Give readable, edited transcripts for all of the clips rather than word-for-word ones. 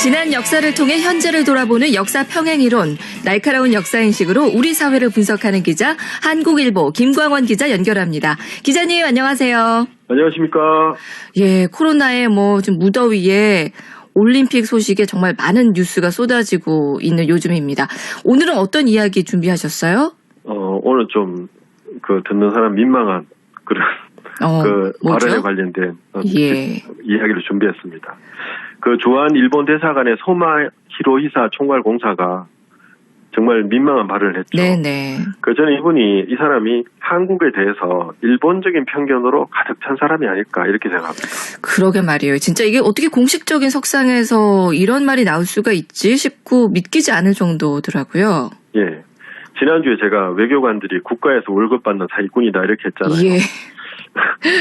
지난 역사를 통해 현재를 돌아보는 역사 평행이론, 날카로운 역사 인식으로 우리 사회를 분석하는 기자, 한국일보 김광원 기자 연결합니다. 기자님 안녕하세요. 안녕하십니까. 예, 코로나의 좀 무더위에 올림픽 소식에 정말 많은 뉴스가 쏟아지고 있는 요즘입니다. 오늘은 어떤 이야기 준비하셨어요? 오늘 좀 듣는 사람 민망한 그런 발언에 관련된 이야기를 준비했습니다. 주한 일본 대사관의 소마 히로히사 총괄공사가 정말 민망한 발언을 했죠. 네네. 저는 이 사람이 한국에 대해서 일본적인 편견으로 가득 찬 사람이 아닐까 이렇게 생각합니다. 그러게 말이에요. 진짜 이게 어떻게 공식적인 석상에서 이런 말이 나올 수가 있지 싶고 믿기지 않을 정도더라고요. 예. 지난주에 제가 외교관들이 국가에서 월급 받는 사기꾼이다 이렇게 했잖아요. 예.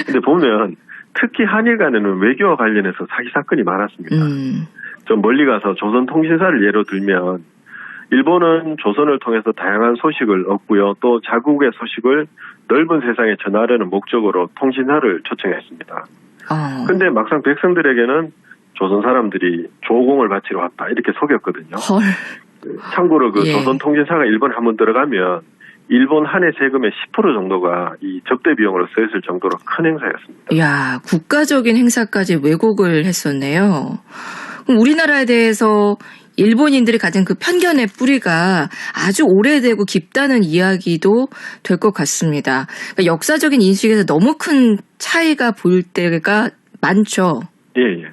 근데 보면 특히 한일 간에는 외교와 관련해서 사기 사건이 많았습니다. 좀 멀리 가서 조선통신사를 예로 들면 일본은 조선을 통해서 다양한 소식을 얻고요. 또 자국의 소식을 넓은 세상에 전하려는 목적으로 통신사를 초청했습니다. 근데 막상 백성들에게는 조선 사람들이 조공을 바치러 왔다 이렇게 속였거든요. 헐. 참고로 조선통신사가 일본 한번 들어가면 일본 한 해 세금의 10% 정도가 이 접대 비용으로 쓰였을 정도로 큰 행사였습니다. 이야, 국가적인 행사까지 왜곡을 했었네요. 그럼 우리나라에 대해서 일본인들이 가진 그 편견의 뿌리가 아주 오래되고 깊다는 이야기도 될 것 같습니다. 그러니까 역사적인 인식에서 너무 큰 차이가 보일 때가 많죠. 예.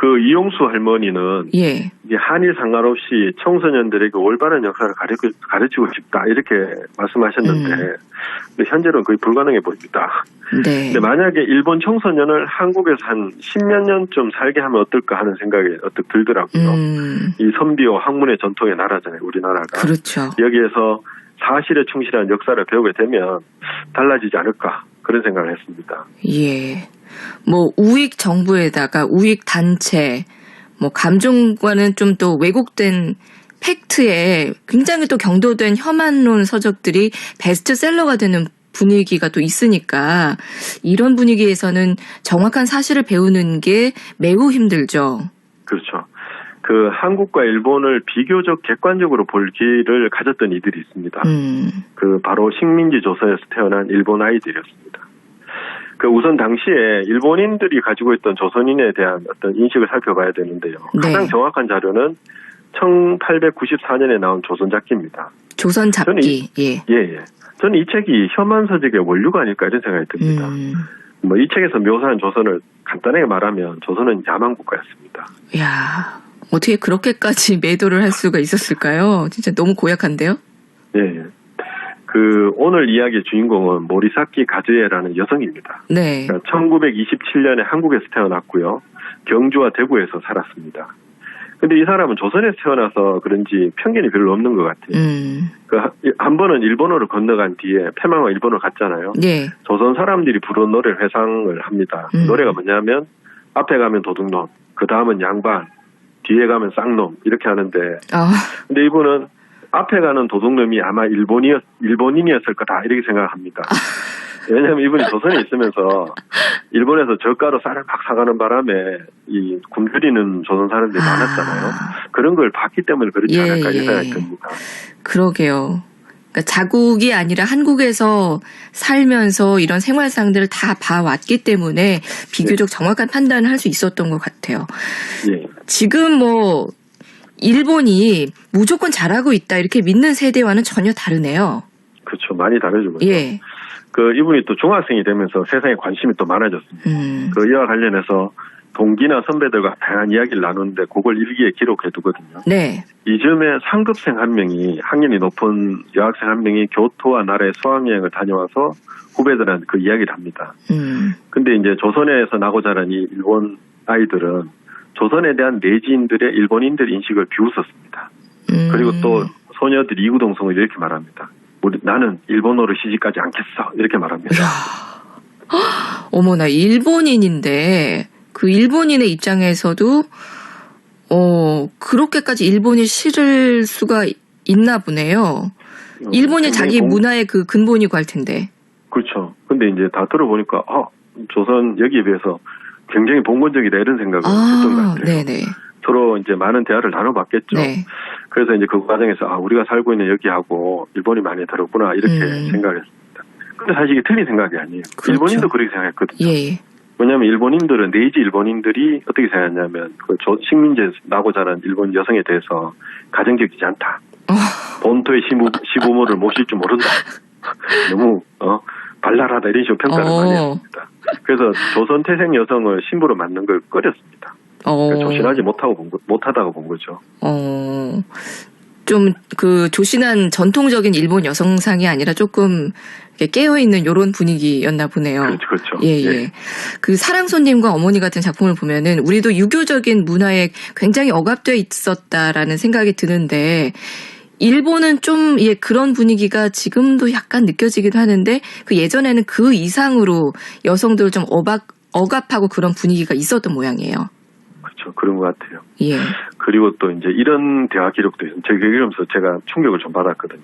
이용수 할머니는 이게 한일 상관없이 청소년들에게 올바른 역사를 가르치고 싶다 이렇게 말씀하셨는데 현재는 거의 불가능해 보입니다. 네. 근데 만약에 일본 청소년을 한국에서 한 10몇 년쯤 살게 하면 어떨까 하는 생각이 어떻게 들더라고요. 이 선비와 학문의 전통의 나라잖아요, 우리나라가. 그렇죠. 여기에서 사실에 충실한 역사를 배우게 되면 달라지지 않을까 그런 생각을 했습니다. 예. 우익 정부에다가 우익 단체, 감정과는 좀 또 왜곡된 팩트에 굉장히 또 경도된 혐한론 서적들이 베스트셀러가 되는 분위기가 또 있으니까 이런 분위기에서는 정확한 사실을 배우는 게 매우 힘들죠. 그렇죠. 한국과 일본을 비교적 객관적으로 볼 기회를 가졌던 이들이 있습니다. 바로 식민지 조선에서 태어난 일본 아이들이었습니다. 우선 당시에 일본인들이 가지고 있던 조선인에 대한 어떤 인식을 살펴봐야 되는데요. 가장 정확한 자료는 1894년에 나온 조선잡기입니다. 조선잡기. 저는 이 책이 혐한 서적의 원류가 아닐까 이런 생각이 듭니다. 이 책에서 묘사한 조선을 간단하게 말하면 조선은 야만 국가였습니다. 이야, 어떻게 그렇게까지 매도를 할 수가 있었을까요? 진짜 너무 고약한데요? 네. 오늘 이야기의 주인공은 모리사키 가즈에라는 여성입니다. 네. 1927년에 한국에서 태어났고요. 경주와 대구에서 살았습니다. 근데 이 사람은 조선에서 태어나서 그런지 편견이 별로 없는 것 같아요. 한 번은 일본어를 건너간 뒤에 패망과 일본어를 갔잖아요. 네. 조선 사람들이 부른 노래를 회상을 합니다. 노래가 뭐냐면 앞에 가면 도둑놈, 그 다음은 양반, 뒤에 가면 쌍놈 이렇게 하는데 근데 이분은 앞에 가는 도둑놈이 아마 일본인이었을 거다 이렇게 생각합니다. 왜냐하면 이분이 조선에 있으면서 일본에서 저가로 쌀을 막 사가는 바람에 이 굶주리는 조선 사람들이 많았잖아요. 그런 걸 봤기 때문에 그렇지 않을까 이 생각이 듭니다. 그러게요. 그러니까 자국이 아니라 한국에서 살면서 이런 생활상들을 다 봐왔기 때문에 비교적 정확한 판단을 할 수 있었던 것 같아요. 지금 일본이 무조건 잘하고 있다 이렇게 믿는 세대와는 전혀 다르네요. 그렇죠. 많이 다르죠. 예. 이분이 또 중학생이 되면서 세상에 관심이 또 많아졌습니다. 이와 관련해서 동기나 선배들과 다양한 이야기를 나누는데 그걸 일기에 기록해 두거든요. 네. 이즈음에 상급생 한 명이 학년이 높은 여학생 한 명이 교토와 나라에 수학여행을 다녀와서 후배들한테 그 이야기를 합니다. 근데 이제 조선에서 나고 자란 이 일본 아이들은 조선에 대한 내지인들의 일본인들 인식을 비웃었습니다. 그리고 또 소녀들이 이구동성을 이렇게 말합니다. 나는 일본어로 시집가지 않겠어 이렇게 말합니다. 어머나, 일본인인데 그 일본인의 입장에서도 그렇게까지 일본이 싫을 수가 있나 보네요. 일본이 자기 문화의 그 근본이고 할 텐데. 그렇죠. 근데 이제 다 들어보니까 조선 여기에 비해서 굉장히 봉건적이다 이런 생각을 했던 것 같아요. 네네. 서로 이제 많은 대화를 나눠봤겠죠. 네. 그래서 이제 그 과정에서 우리가 살고 있는 여기하고 일본이 많이 다르구나 이렇게 생각했습니다. 근데 사실 이게 틀린 생각이 아니에요. 그렇죠. 일본인도 그렇게 생각했거든요. 예. 왜냐하면 일본인들은 네이지 일본인들이 어떻게 생각했냐면 그 식민지에서 나고 자란 일본 여성에 대해서 가정적이지 않다. 본토의 시부모를 모실 줄 모른다. 너무 발랄하다 이런 식으로 평가를 많이 했습니다. 그래서 조선 태생 여성을 신부로 만든 걸 꺼렸습니다. 그러니까 조신하지 못하다고 본 거죠. 좀 그 조신한 전통적인 일본 여성상이 아니라 조금 깨어있는 이런 분위기였나 보네요. 그렇죠. 예. 그 사랑손님과 어머니 같은 작품을 보면은 우리도 유교적인 문화에 굉장히 억압되어 있었다라는 생각이 드는데 일본은 좀 그런 분위기가 지금도 약간 느껴지기도 하는데 그 예전에는 그 이상으로 여성들을 좀 억압하고 그런 분위기가 있었던 모양이에요. 그렇죠. 그런 것 같아요. 예. 그리고 또 이제 이런 대화 기록도 있어요. 제가 읽으면서 제가 충격을 좀 받았거든요.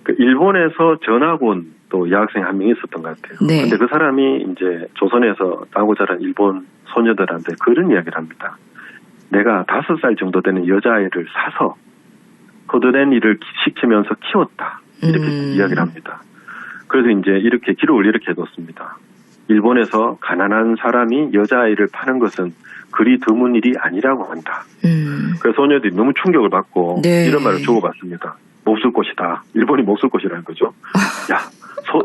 그 일본에서 전학 온 또 여학생 한 명 있었던 것 같아요. 네. 근데 그 사람이 이제 조선에서 나고 자란 일본 소녀들한테 그런 이야기를 합니다. 내가 5살 정도 되는 여자아이를 사서 거드낸 일을 시키면서 키웠다. 이렇게 이야기를 합니다. 그래서 이제 이렇게 기록을 이렇게 해뒀습니다. 일본에서 가난한 사람이 여자아이를 파는 것은 그리 드문 일이 아니라고 한다. 그래서 소녀들이 너무 충격을 받고 이런 말을 주고받습니다. 몹쓸 곳이다. 일본이 몹쓸 곳이라는 거죠. 야,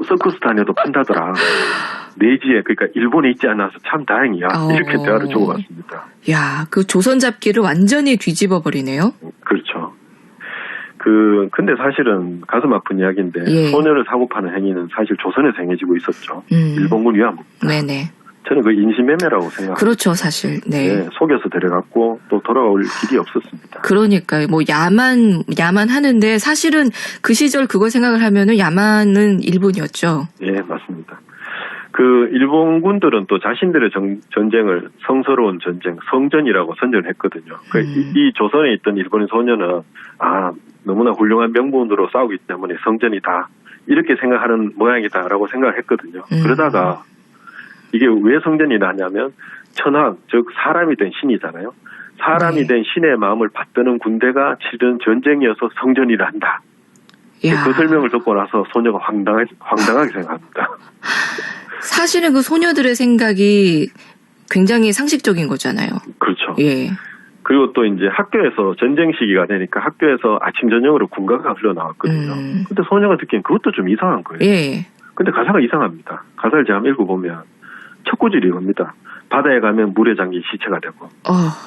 서커스 다녀도 판다더라. 내지에 그러니까 일본에 있지 않아서 참 다행이야. 이렇게 대화를 주고받습니다. 야, 그 조선 잡기를 완전히 뒤집어 버리네요. 그렇죠. 근데 사실은 가슴 아픈 이야기인데 소녀를 사고 파는 행위는 사실 조선에서 행해지고 있었죠. 일본군 위안부입니다. 네네. 저는 그 인신매매라고 생각합니다. 그렇죠, 사실. 네. 속여서 데려갔고 또 돌아올 길이 없었습니다. 그러니까요. 뭐 야만 하는데 사실은 그 시절 그걸 생각을 하면은 야만은 일본이었죠. 예, 맞습니다. 그 일본군들은 또 자신들의 전쟁을 성스러운 전쟁, 성전이라고 선전을 했거든요. 이 조선에 있던 일본인 소녀는 너무나 훌륭한 명분으로 싸우기 때문에 성전이다. 이렇게 생각하는 모양이다라고 생각을 했거든요. 그러다가 이게 왜 성전이 나냐면 천황, 즉 사람이 된 신이잖아요. 사람이 된 신의 마음을 받드는 군대가 치른 전쟁이어서 성전이란다. 그 설명을 듣고 나서 소녀가 황당하게 생각합니다. 사실은 그 소녀들의 생각이 굉장히 상식적인 거잖아요. 그렇죠. 예. 그리고 또 이제 학교에서 전쟁 시기가 되니까 학교에서 아침 저녁으로 군가가 흘러나왔거든요. 근데 소녀가 듣기엔 그것도 좀 이상한 거예요. 예. 근데 가사가 이상합니다. 가사를 제가 한번 읽어보면 첫 구절이 이겁니다. 바다에 가면 물에 잠긴 시체가 되고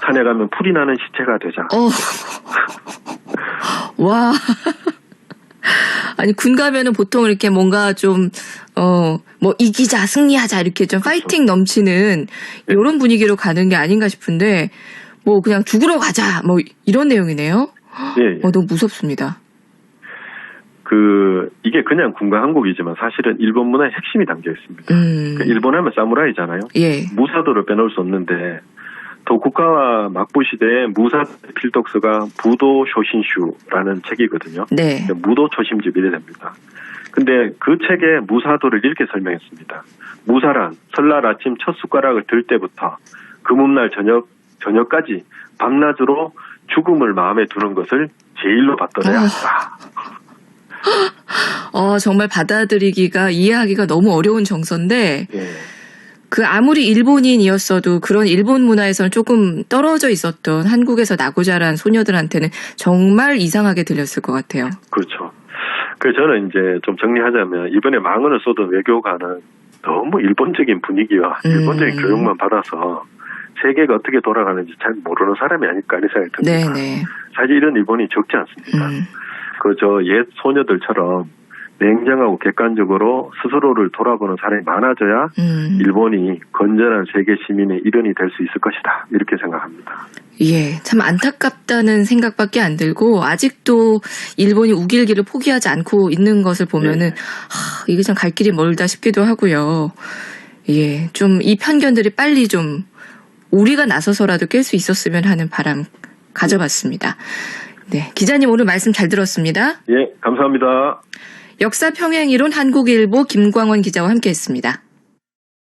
산에 가면 풀이 나는 시체가 되자. 와. 아니 군 가면은 보통 이렇게 뭔가 좀 뭐 이기자 승리하자 이렇게 좀 파이팅 넘치는 이런 분위기로 가는 게 아닌가 싶은데 뭐 그냥 죽으러 가자 뭐 이런 내용이네요. 예. 너무 무섭습니다. 이게 그냥 군가 항복이지만 사실은 일본 문화의 핵심이 담겨 있습니다. 일본 하면 사무라이잖아요. 예. 무사도를 빼놓을 수 없는데 도쿠가와 막부 시대의 무사 필독서가 부도 쇼신슈라는 책이거든요. 네. 무도 초심집 이래 됩니다. 근데 그 책에 무사도를 이렇게 설명했습니다. 무사란 설날 아침 첫 숟가락을 들 때부터 금음날 저녁까지 밤낮으로 죽음을 마음에 두는 것을 제일로 받들어야 한다. 정말 받아들이기가 이해하기가 너무 어려운 정서인데 예. 그 아무리 일본인이었어도 그런 일본 문화에서는 조금 떨어져 있었던 한국에서 나고 자란 소녀들한테는 정말 이상하게 들렸을 것 같아요. 그렇죠. 그래서 저는 이제 좀 정리하자면 이번에 망언을 쏟은 외교관은 너무 일본적인 분위기와 일본적인 교육만 받아서 세계가 어떻게 돌아가는지 잘 모르는 사람이 아닐까 이런 생각이 듭니다. 네네. 사실 이런 일본이 적지 않습니다. 옛 소녀들처럼 냉정하고 객관적으로 스스로를 돌아보는 사람이 많아져야 일본이 건전한 세계 시민의 일원이 될 수 있을 것이다. 이렇게 생각합니다. 예, 참 안타깝다는 생각밖에 안 들고 아직도 일본이 우길기를 포기하지 않고 있는 것을 보면은 이게 참 갈 길이 멀다 싶기도 하고요. 예, 좀 이 편견들이 빨리 좀 우리가 나서서라도 깰 수 있었으면 하는 바람 가져봤습니다. 네, 기자님 오늘 말씀 잘 들었습니다. 예, 감사합니다. 역사평행이론 한국일보 김광원 기자와 함께했습니다.